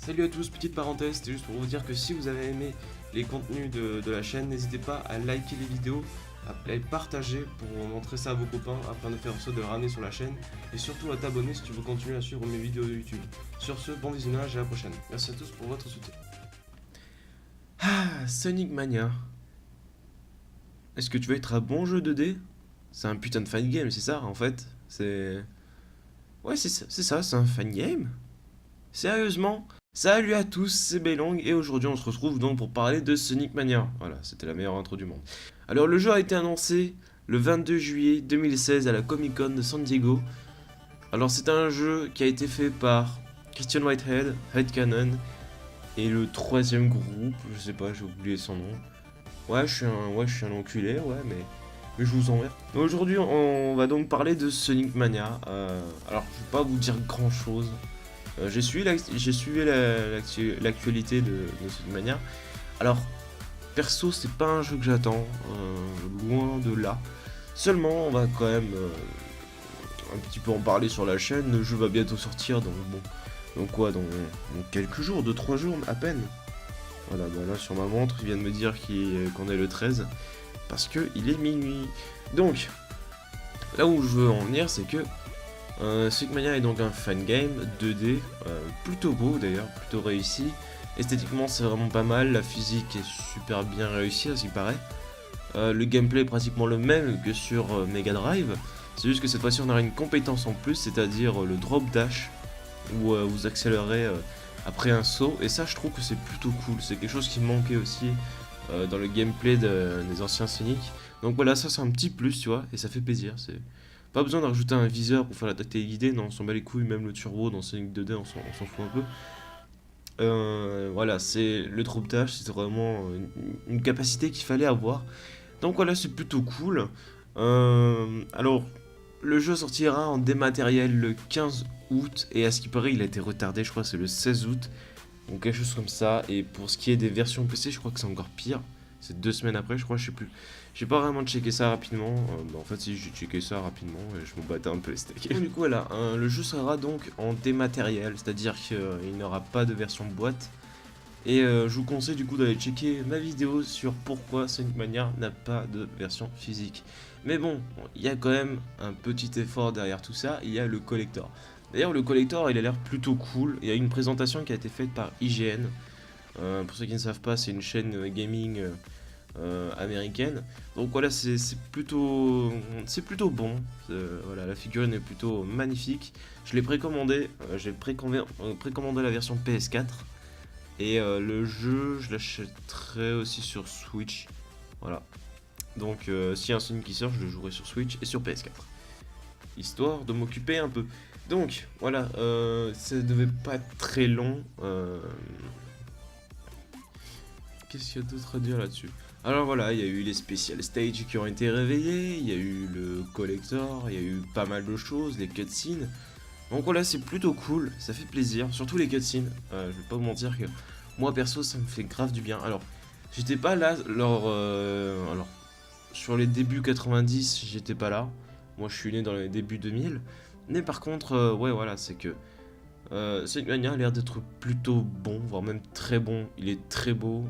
Salut à tous, petite parenthèse, c'était juste pour vous dire que si vous avez aimé les contenus de la chaîne, n'hésitez pas à liker les vidéos, à les partager pour montrer ça à vos copains afin de faire en sorte de le ramener sur la chaîne et surtout à t'abonner si tu veux continuer à suivre mes vidéos de YouTube. Sur ce, bon visionnage et à la prochaine. Merci à tous pour votre soutien. Ah, Sonic Mania. Est-ce que tu veux être un bon jeu 2D? C'est un putain de fan game, c'est ça en fait? C'est... Ouais, c'est ça, c'est un fan game. Sérieusement? Salut à tous, c'est Belong et aujourd'hui on se retrouve donc pour parler de Sonic Mania. Voilà, c'était la meilleure intro du monde. Alors le jeu a été annoncé le 22 juillet 2016 à la Comic Con de San Diego. Alors c'est un jeu qui a été fait par Christian Whitehead, Headcanon et le troisième groupe, je sais pas, j'ai oublié son nom. Ouais, je suis un enculé, ouais, mais je vous emmerde. Aujourd'hui on va donc parler de Sonic Mania. Alors je vais pas vous dire grand chose. J'ai suivi l'actualité de cette manière. Alors, perso, c'est pas un jeu que j'attends, loin de là. Seulement, on va quand même un petit peu en parler sur la chaîne. Le jeu va bientôt sortir, donc bon. Donc quoi, dans quelques jours, 2-3 jours à peine. Voilà, bah là sur ma montre, il vient de me dire qu'on est le 13, parce que il est minuit. Donc, là où je veux en venir, c'est que Sonic Mania est donc un fan game 2D, plutôt beau d'ailleurs, plutôt réussi. Esthétiquement c'est vraiment pas mal, la physique est super bien réussie à ce qui paraît. Le gameplay est pratiquement le même que sur Mega Drive, c'est juste que cette fois-ci on aura une compétence en plus, c'est-à-dire le drop dash, où vous accélérez après un saut, et ça je trouve que c'est plutôt cool, c'est quelque chose qui manquait aussi dans le gameplay des anciens Sonic. Donc voilà, ça c'est un petit plus, tu vois, et ça fait plaisir, c'est... Pas besoin de rajouter un viseur pour faire la tactile guidée, non, on s'en bat les couilles, même le turbo dans Sonic 2D, on s'en fout un peu. Voilà, c'est le drop dash, c'est vraiment une capacité qu'il fallait avoir. Donc voilà, c'est plutôt cool. Alors, le jeu sortira en dématériel le 15 août, et à ce qui paraît, il a été retardé, je crois que c'est le 16 août, donc quelque chose comme ça. Et pour ce qui est des versions PC, je crois que c'est encore pire. C'est 2 semaines après, je crois, je sais plus. J'ai pas vraiment checké ça rapidement. En fait, si j'ai checké ça rapidement et je m'en battais un peu les steaks. Du coup, voilà, le jeu sera donc en dématériel, c'est-à-dire qu'il n'aura pas de version boîte. Et je vous conseille du coup d'aller checker ma vidéo sur pourquoi Sonic Mania n'a pas de version physique. Mais bon, il y a quand même un petit effort derrière tout ça, il y a le collector. D'ailleurs, le collector, il a l'air plutôt cool. Il y a une présentation qui a été faite par IGN. Pour ceux qui ne savent pas, c'est une chaîne gaming américaine. Donc voilà, c'est plutôt bon. Voilà, la figurine est plutôt magnifique. Je l'ai précommandé, j'ai précommandé la version PS4. Et le jeu, je l'achèterai aussi sur Switch. Voilà. Donc s'il y a un Sonic qui sort, je le jouerai sur Switch et sur PS4. Histoire de m'occuper un peu. Donc voilà, ça devait pas être très long. Qu'est-ce qu'il y a d'autre à dire là-dessus? Alors voilà, il y a eu les special stages qui ont été réveillés, il y a eu le collector, il y a eu pas mal de choses, les cutscenes. Donc voilà, c'est plutôt cool, ça fait plaisir, surtout les cutscenes. Je vais pas vous mentir que moi perso, ça me fait grave du bien. Alors, j'étais pas là, alors sur les débuts 90, j'étais pas là. Moi, je suis né dans les débuts 2000. Mais par contre, ouais, voilà, c'est que Sonic Mania a l'air d'être plutôt bon, voire même très bon. Il est très beau,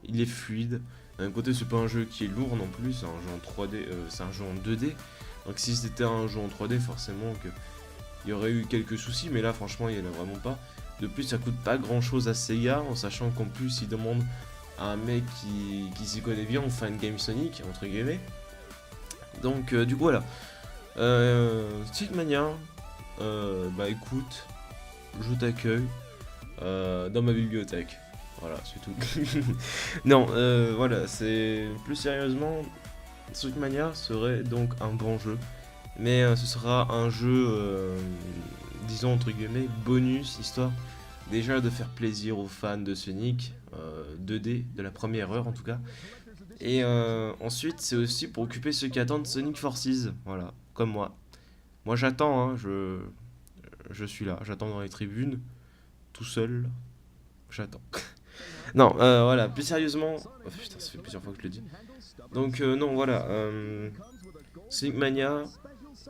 il est fluide. D'un côté, c'est pas un jeu qui est lourd non plus, c'est un jeu en 3D, c'est un jeu en 2D. Donc si c'était un jeu en 3D, forcément que il y aurait eu quelques soucis, mais là, franchement, il y en a vraiment pas. De plus, ça coûte pas grand chose à Sega, en sachant qu'en plus, il demande à un mec qui s'y connaît bien en fan game Sonic, entre guillemets. Donc, du coup, voilà. Sonic Mania, bah écoute, je t'accueille dans ma bibliothèque. Voilà, c'est tout. Non, voilà, c'est plus sérieusement, Sonic Mania serait donc un bon jeu, mais ce sera un jeu, disons entre guillemets, bonus, histoire déjà de faire plaisir aux fans de Sonic 2D, de la première heure en tout cas. Et ensuite, c'est aussi pour occuper ceux qui attendent Sonic Forces, voilà, comme moi. Moi j'attends, hein, je suis là, j'attends dans les tribunes, tout seul, j'attends. Non, voilà, plus sérieusement, oh, putain, ça fait plusieurs fois que je le dis. Donc non, voilà, Sonic Mania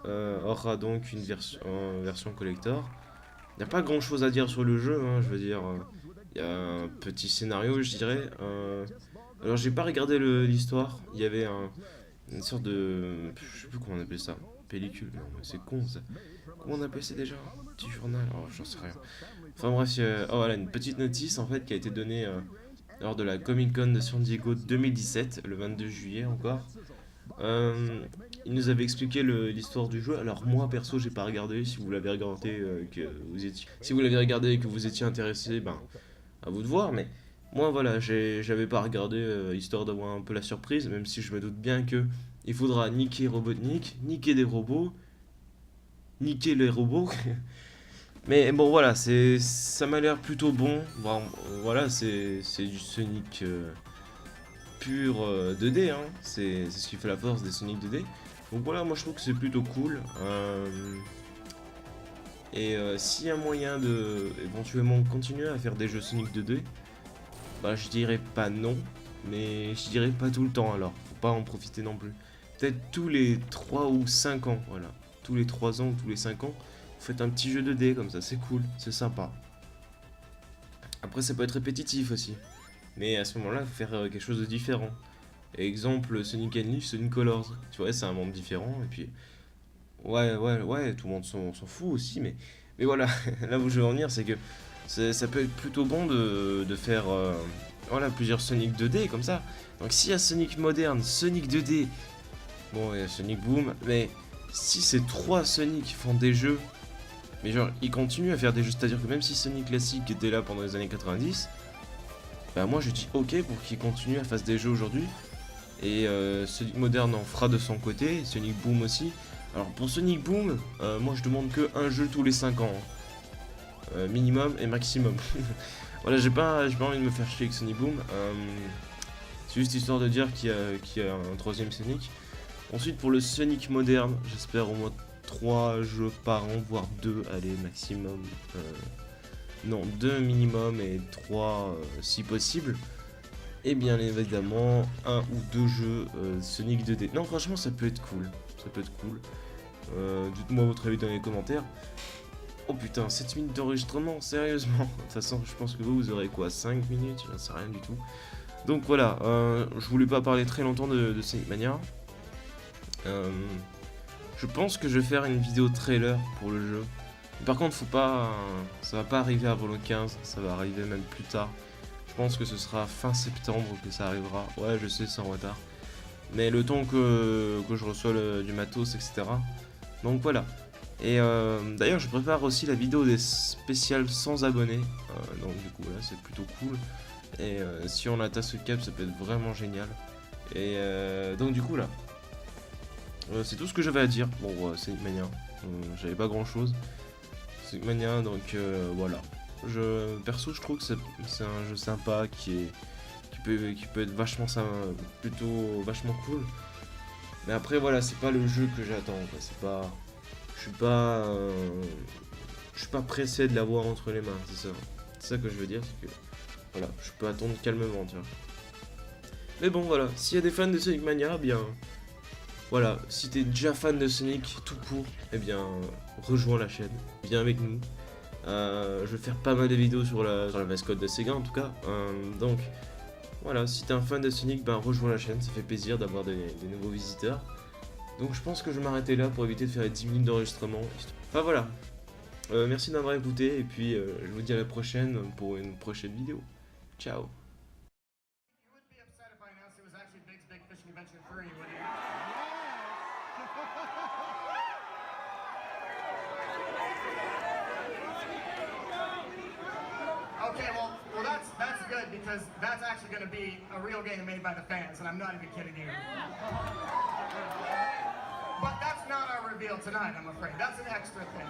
aura donc une version collector. Il n'y a pas grand chose à dire sur le jeu, hein, je veux dire. Il y a un petit scénario, je dirais. Alors, j'ai pas regardé l'histoire. Il y avait une sorte de. Je sais plus comment on appelle ça. Pellicule. Non, mais c'est con ça. Comment on appelle ça déjà? Un petit journal. Oh, j'en sais rien. Enfin bref, oh, voilà, une petite notice en fait qui a été donnée lors de la Comic Con de San Diego 2017, le 22 juillet encore. Il nous avait expliqué l'histoire du jeu. Alors moi perso j'ai pas regardé. Si vous l'avez regardé si vous l'avez regardé et que vous étiez intéressé, ben à vous de voir. Mais moi voilà, j'avais pas regardé histoire d'avoir un peu la surprise, même si je me doute bien que il faudra niquer Robotnik, niquer des robots, niquer les robots. Mais bon voilà, ça m'a l'air plutôt bon. Bon, voilà, c'est du Sonic pur 2D, hein. C'est ce qui fait la force des Sonic 2D. Donc voilà, moi je trouve que c'est plutôt cool. S'il y a moyen de éventuellement continuer à faire des jeux Sonic 2D, bah je dirais pas non, mais je dirais pas tout le temps alors. Faut pas en profiter non plus. Peut-être tous les 3 ou 5 ans, voilà. Tous les 3 ans ou tous les 5 ans, vous faites un petit jeu 2D comme ça, c'est cool, c'est sympa. Après ça peut être répétitif aussi. Mais à ce moment-là, il faut faire quelque chose de différent. Exemple, Sonic Unleashed, Sonic Colors. Tu vois, c'est un monde différent. Et puis, ouais, tout le monde s'en fout aussi. Mais voilà, là où je veux en venir, c'est que ça peut être plutôt bon de faire voilà, plusieurs Sonic 2D comme ça. Donc, s'il y a Sonic moderne, Sonic 2D, bon, il y a Sonic Boom, mais si ces 3 Sonic font des jeux, mais genre, ils continuent à faire des jeux, c'est-à-dire que même si Sonic classique était là pendant les années 90, bah moi je dis ok pour qu'il continue à faire des jeux aujourd'hui. Et Sonic Moderne en fera de son côté, Sonic Boom aussi. Alors pour Sonic Boom, moi je demande que un jeu tous les 5 ans. Minimum et maximum. Voilà, j'ai pas envie de me faire chier avec Sonic Boom. C'est juste histoire de dire qu'il y a un troisième Sonic. Ensuite pour le Sonic Moderne, j'espère au moins 3 jeux par an, voire 2, allez maximum. Non, 2 minimum et 3 si possible. Et bien évidemment, 1 ou 2 jeux Sonic 2D. Non, franchement, ça peut être cool. Ça peut être cool. Dites-moi votre avis dans les commentaires. Oh putain, 7 minutes d'enregistrement, sérieusement. De toute façon, je pense que vous aurez quoi, 5 minutes? J'en sais rien du tout. Donc voilà, je voulais pas parler très longtemps de Sonic Mania. Je pense que je vais faire une vidéo trailer pour le jeu. Par contre, faut pas, ça va pas arriver avant le 15, ça va arriver même plus tard. Je pense que ce sera fin septembre que ça arrivera. Ouais, je sais, c'est en retard. Mais le temps que je reçois du matos, etc. Donc voilà. Et d'ailleurs, je prépare aussi la vidéo des spéciales sans abonnés. Donc du coup, là, c'est plutôt cool. Et si on atteint ce cap, ça peut être vraiment génial. Et donc du coup, là, c'est tout ce que j'avais à dire. Bon, Sonic Mania. J'avais pas grand chose. Sonic Mania, donc voilà. Perso, je trouve que c'est un jeu sympa qui peut être vachement plutôt vachement cool. Mais après, voilà, c'est pas le jeu que j'attends. C'est pas, je suis pas pressé de l'avoir entre les mains. C'est ça que je veux dire, c'est que voilà, je peux attendre calmement, tu vois. Mais bon, voilà, s'il y a des fans de Sonic Mania, bien voilà, si t'es déjà fan de Sonic tout court, eh bien rejoins la chaîne, viens avec nous. Je vais faire pas mal de vidéos sur la mascotte de Sega en tout cas. Donc voilà, si t'es un fan de Sonic, ben rejoins la chaîne, ça fait plaisir d'avoir des nouveaux visiteurs. Donc je pense que je vais m'arrêter là pour éviter de faire les 10 minutes d'enregistrement. Enfin voilà, merci d'avoir écouté et puis je vous dis à la prochaine pour une prochaine vidéo. Ciao. Okay, well, that's good because that's actually going to be a real game made by the fans, and I'm not even kidding you. But that's not our reveal tonight, I'm afraid. That's an extra thing.